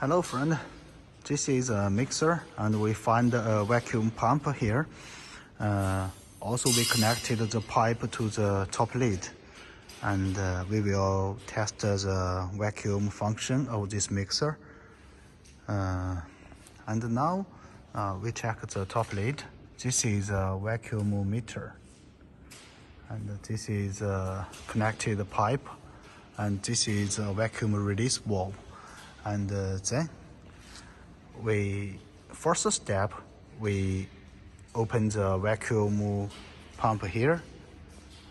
Hello friend, this is a mixer and we find a vacuum pump here. Also we connected the pipe to the top lid and we will test the vacuum function of this mixer. And now we check the top lid. This is a vacuum meter and this is a connected pipe and this is a vacuum release valve. And then first step, we open the vacuum pump here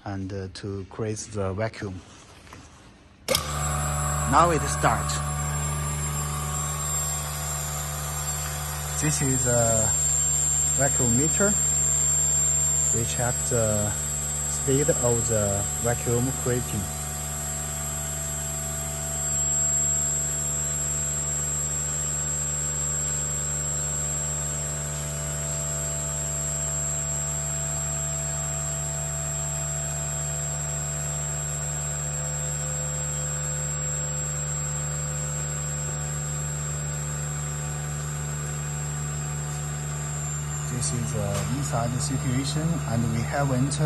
and to create the vacuum. Now it starts. This is a vacuum meter. We check the speed of the vacuum creating. This is inside the situation and we haven't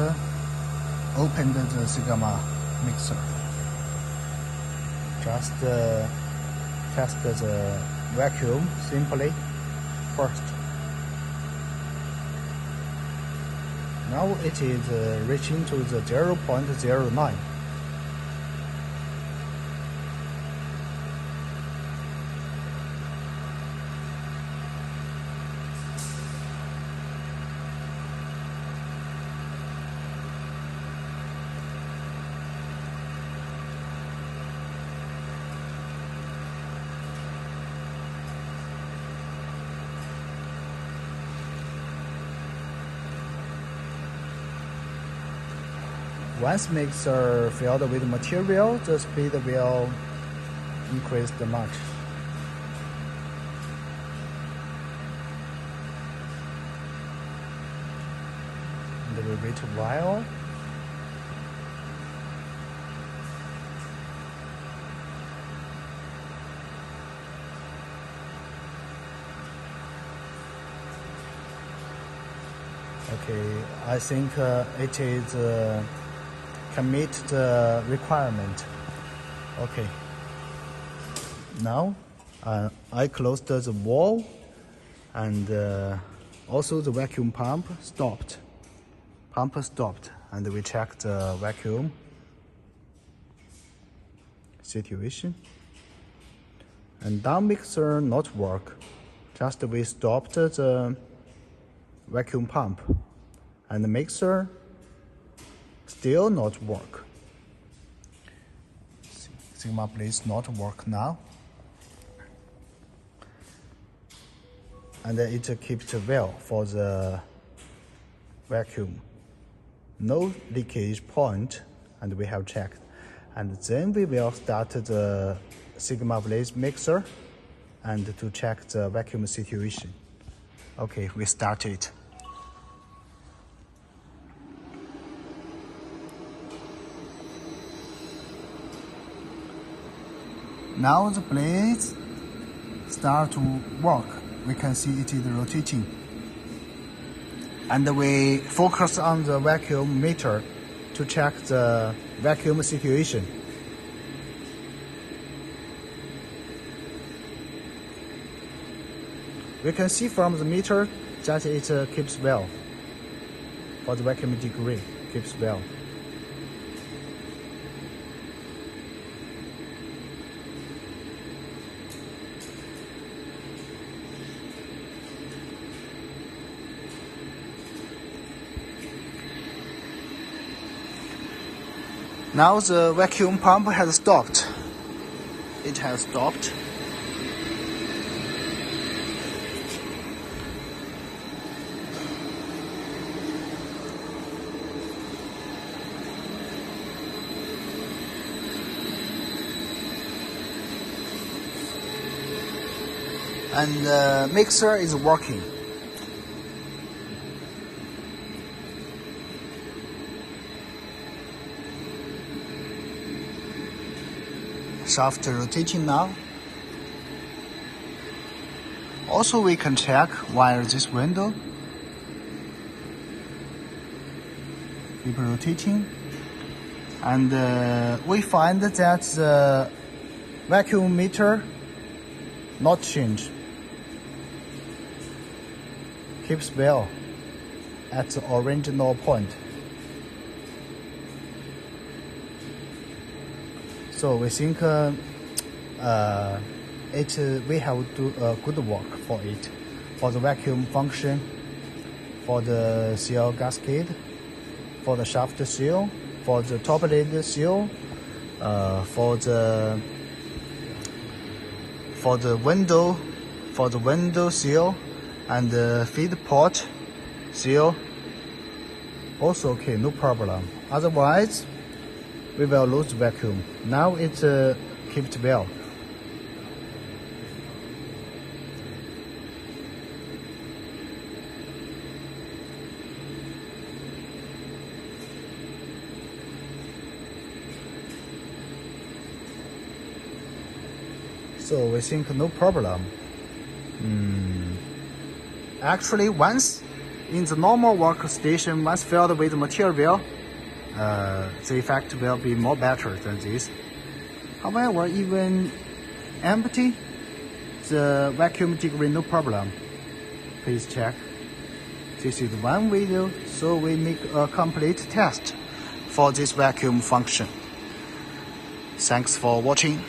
opened the Sigma mixer. Just test the vacuum simply first. Now it is reaching to the 0.09. Once mixer filled with material, the speed will increase much. And we wait a while. Okay, I think it is can meet the requirement. Okay. Now I closed the valve and also the vacuum pump stopped. Pump stopped and we checked the vacuum situation. And down mixer not work. Just we stopped the vacuum pump and the mixer still not work. Sigma please not work now. And it keeps well for the vacuum. No leakage point and we have checked. And then we will start the Sigma Blaze mixer and to check the vacuum situation. Okay, we start it. Now the blades start to work. We can see it is rotating. And we focus on the vacuum meter to check the vacuum situation. We can see from the meter that it keeps well. For the vacuum degree, keeps well. Now the vacuum pump has stopped. It has stopped. And the mixer is working. Shaft rotating now. Also, we can check via this window. Keep rotating. And we find that the vacuum meter not change. Keeps well at the original point. So we think we have to do good work for it, for the vacuum function, for the seal gasket, for the shaft seal, for the top lid seal, for the window seal, and the feed port seal. Also okay, no problem. Otherwise, we will lose vacuum. Now it keeps well. So we think no problem. Actually, once in the normal workstation, once filled with material, the effect will be more better than this. However, even empty, the vacuum degree no problem. Please check. This is one video, so we make a complete test for this vacuum function. Thanks for watching.